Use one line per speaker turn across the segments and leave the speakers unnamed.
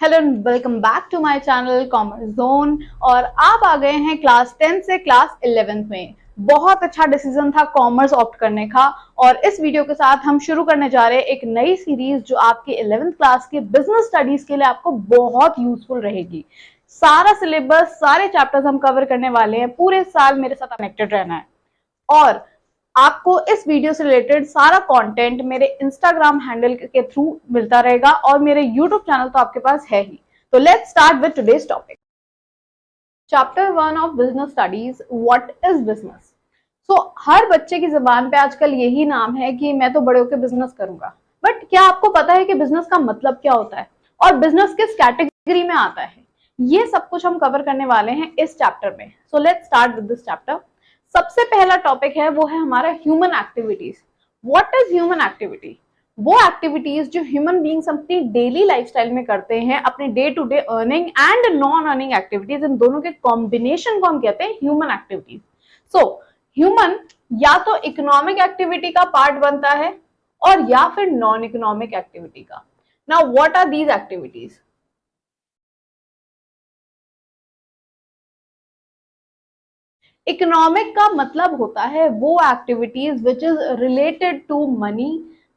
Hello and welcome back to my channel commerce zone. और आप आ गए हैं क्लास 10 से क्लास 11th में। बहुत अच्छा डिसीजन था कॉमर्स ऑप्ट करने का। और इस वीडियो के साथ हम शुरू करने जा रहे हैं एक नई सीरीज जो आपकी 11th क्लास के बिजनेस स्टडीज के लिए आपको बहुत यूजफुल रहेगी। सारा सिलेबस, सारे चैप्टर्स हम कवर करने वाले हैं। पूरे साल मेरे साथ कनेक्टेड रहना है। और आपको इस वीडियो से रिलेटेड सारा कंटेंट मेरे इंस्टाग्राम हैंडल के थ्रू मिलता रहेगा और मेरे यूट्यूब चैनल तो आपके पास है ही। तो let's start with today's topic. Chapter 1 of business studies, what is business. So हर बच्चे की जबान पे आजकल यही नाम है कि मैं तो बड़े होकर बिजनेस करूंगा। बट क्या आपको पता है कि बिजनेस का मतलब क्या होता है और बिजनेस किस कैटेगरी में आता है? ये सब कुछ हम कवर करने वाले हैं इस चैप्टर में। So let's start with this chapter. सबसे पहला टॉपिक है वो है हमारा human activities. What is human activity? वो एक्टिविटीज जो ह्यूमन बीइंग्स अपनी डेली लाइफस्टाइल में करते हैं, अपने day to day earning and non earning activities, इन दोनों के कॉम्बिनेशन को हम कहते हैं ह्यूमन एक्टिविटीज। सो ह्यूमन या तो इकोनॉमिक एक्टिविटी का पार्ट बनता है और या फिर नॉन इकोनॉमिक एक्टिविटी का। Now what are these activities? Economic का मतलब होता है वो activities which is related to money.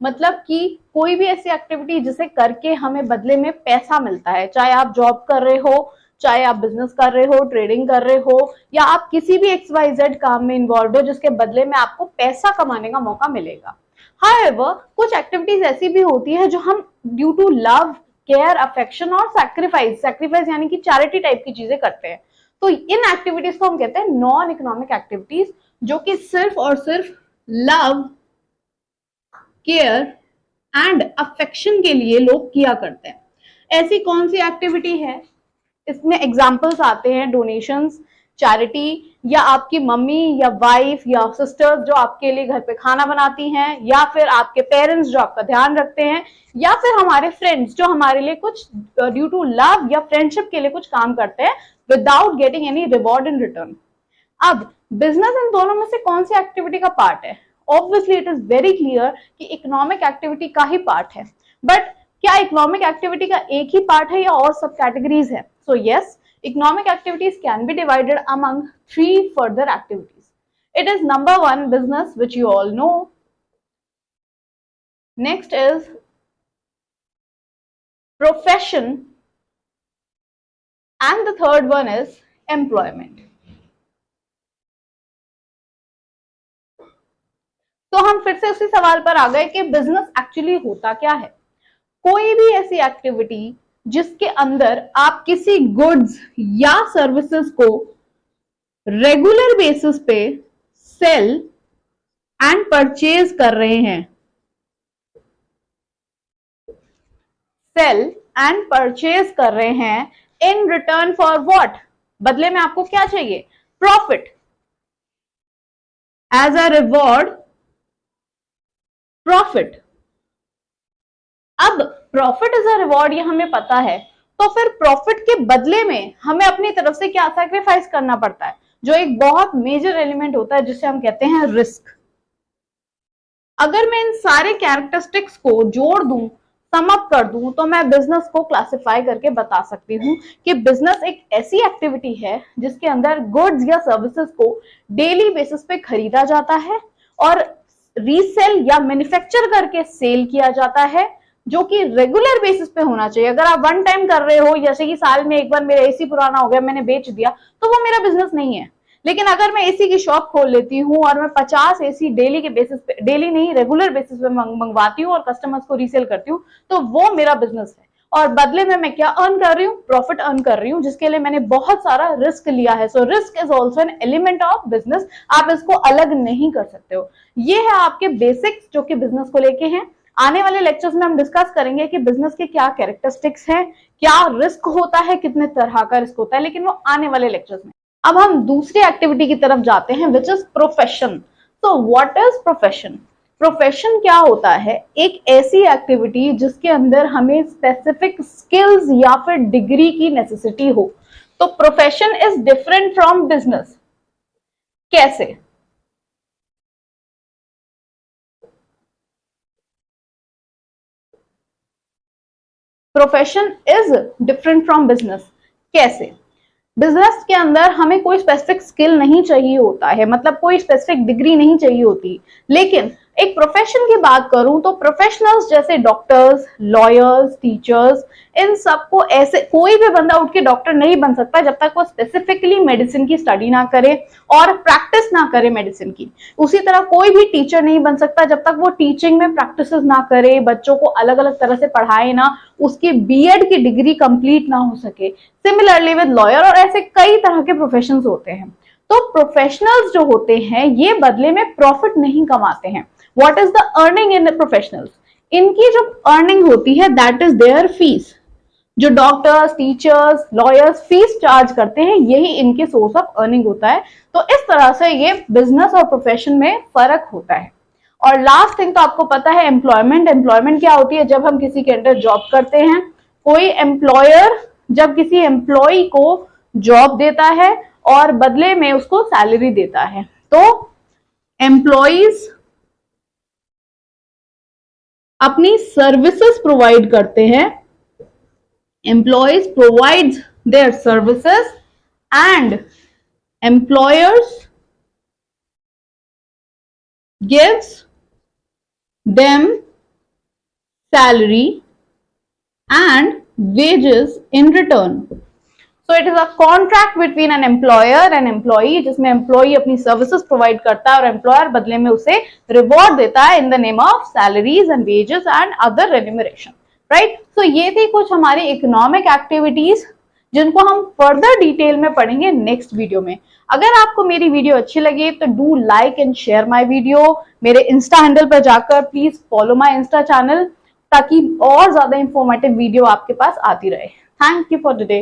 मतलब कि कोई भी ऐसी एक्टिविटी जिसे करके हमें बदले में पैसा मिलता है, चाहे आप जॉब कर रहे हो, चाहे आप बिजनेस कर रहे हो, ट्रेडिंग कर रहे हो, या आप किसी भी XYZ काम में इन्वॉल्व हो जिसके बदले में आपको पैसा कमाने का मौका मिलेगा। हाउएवर कुछ एक्टिविटीज ऐसी भी होती है जो हम due to love, care, affection और सैक्रिफाइस, सैक्रिफाइस यानी कि चैरिटी टाइप की चीजें करते हैं। तो इन एक्टिविटीज को हम कहते हैं नॉन इकोनॉमिक एक्टिविटीज, जो कि सिर्फ और सिर्फ लव, केयर एंड अफेक्शन के लिए लोग किया करते हैं। ऐसी कौन सी एक्टिविटी है? इसमें एग्जाम्पल्स आते हैं डोनेशंस, चैरिटी, या आपकी मम्मी या वाइफ या सिस्टर्स जो आपके लिए घर पे खाना बनाती हैं, या फिर आपके पेरेंट्स जो आपका ध्यान रखते हैं, या फिर हमारे फ्रेंड्स जो हमारे लिए कुछ ड्यू टू लव या फ्रेंडशिप के लिए कुछ काम करते हैं without getting any reward in return. अब बिजनेस इन दोनों में से कौन सी एक्टिविटी का पार्ट है? Obviously it is very clear कि इकोनॉमिक एक्टिविटी का ही पार्ट है। बट क्या इकोनॉमिक एक्टिविटी का एक ही पार्ट है या और सब कैटेगरीज है? So yes, economic activities can be divided among 3 further activities. It is number 1 business, which you all know. Next is profession, and the third one is employment. तो हम फिर से उसी सवाल पर आ गए कि बिजनेस एक्चुअली होता क्या है। कोई भी ऐसी एक्टिविटी जिसके अंदर आप किसी गुड्स या सर्विसेज को रेगुलर बेसिस पे सेल एंड परचेज कर रहे हैं। सेल एंड परचेज कर रहे हैं इन रिटर्न फॉर व्हाट? बदले में आपको क्या चाहिए? Profit. As a reward, profit. अब प्रॉफिट इज अ रिवॉर्ड, ये हमें पता है। तो फिर प्रॉफिट के बदले में हमें अपनी तरफ से क्या सैक्रिफाइस करना पड़ता है, जो एक बहुत मेजर एलिमेंट होता है जिसे हम कहते हैं रिस्क। अगर मैं इन सारे कैरेक्टरिस्टिक्स को जोड़ दूं, सम अप कर दूं, तो मैं बिजनेस को क्लासिफाई करके बता सकती हूं कि बिजनेस एक ऐसी एक्टिविटी है जिसके अंदर गुड्स या सर्विसेज को डेली बेसिस पे खरीदा जाता है और रीसेल या मैन्युफैक्चर करके सेल किया जाता है, जो कि रेगुलर बेसिस पे होना चाहिए। अगर आप वन टाइम कर रहे हो, जैसे कि साल में एक बार मेरा एसी पुराना हो गया मैंने बेच दिया, तो वो मेरा बिजनेस नहीं है। लेकिन अगर मैं एसी की शॉप खोल लेती हूँ और मैं 50 एसी डेली के बेसिस पे, डेली नहीं रेगुलर बेसिस पे मंगवाती हूँ और कस्टमर्स को रीसेल करती हूँ, तो वो मेरा बिजनेस है। और बदले में मैं क्या अर्न कर रही हूँ? प्रॉफिट अर्न कर रही हूँ, जिसके लिए मैंने बहुत सारा रिस्क लिया है। So risk is also an element of business. आप इसको अलग नहीं कर सकते हो। ये है आपके बेसिक्स जो कि बिजनेस को लेके हैं। आने वाले लेक्चर्स में हम डिस्कस करेंगे कि बिजनेस के क्या कैरेक्टरिस्टिक्स हैं, क्या रिस्क होता है, कितने तरह का रिस्क होता है, लेकिन वो आने वाले लेक्चर्स में। अब हम दूसरी एक्टिविटी की तरफ जाते हैं, विच इज प्रोफेशन। तो व्हाट इज प्रोफेशन? प्रोफेशन क्या होता है? एक ऐसी एक्टिविटी जिसके अंदर हमें स्पेसिफिक स्किल्स या फिर डिग्री की नेसेसिटी हो। तो profession is different from business. कैसे? Profession is different from business. कैसे? बिजनेस के अंदर हमें कोई स्पेसिफिक स्किल नहीं चाहिए होता है, मतलब कोई स्पेसिफिक डिग्री नहीं चाहिए होती। लेकिन एक प्रोफेशन की बात करूं तो प्रोफेशनल्स जैसे डॉक्टर्स, लॉयर्स, टीचर्स, इन सबको ऐसे कोई भी बंदा उठ के डॉक्टर नहीं बन सकता जब तक वो स्पेसिफिकली मेडिसिन की स्टडी ना करे और प्रैक्टिस ना करे मेडिसिन की। उसी तरह कोई भी टीचर नहीं बन सकता जब तक वो टीचिंग में प्रैक्टिस ना करे, बच्चों को अलग अलग तरह से पढ़ाए ना, उसकी बीएड की डिग्री कंप्लीट ना हो सके। सिमिलरली विद लॉयर, और ऐसे कई तरह के प्रोफेशंस होते हैं। तो प्रोफेशनल्स जो होते हैं ये बदले में प्रॉफिट नहीं कमाते हैं। What is the earning in professionals? इनकी जो अर्निंग होती है दैट इज देयर फीस। जो doctors, teachers, lawyers fees charge करते हैं, यही इनके सोर्स ऑफ अर्निंग होता है। तो इस तरह से ये बिजनेस और प्रोफेशन में फर्क होता है। और लास्ट थिंग तो आपको पता है एम्प्लॉयमेंट। एम्प्लॉयमेंट क्या होती है? जब हम किसी के अंडर जॉब करते हैं, कोई एम्प्लॉयर जब किसी एम्प्लॉय को जॉब देता है और बदले में उसको सैलरी देता है, तो एम्प्लॉयज अपनी सर्विसेज प्रोवाइड करते हैं। Employees provides their services and employers gives them salary and wages in return. So it is a contract between an employer and employee, जिसमें employee अपनी services provide करता है और employer बदले में उसे reward देता है in the name of salaries and wages and other remuneration, right? So ये थी कुछ हमारी economic activities जिनको हम फर्दर डिटेल में पढ़ेंगे नेक्स्ट वीडियो में। अगर आपको मेरी वीडियो अच्छी लगी तो do like and share my video. मेरे इंस्टा हैंडल पर जाकर please follow my Insta channel, ताकि और ज्यादा इंफॉर्मेटिव वीडियो आपके पास आती रहे। Thank you for today.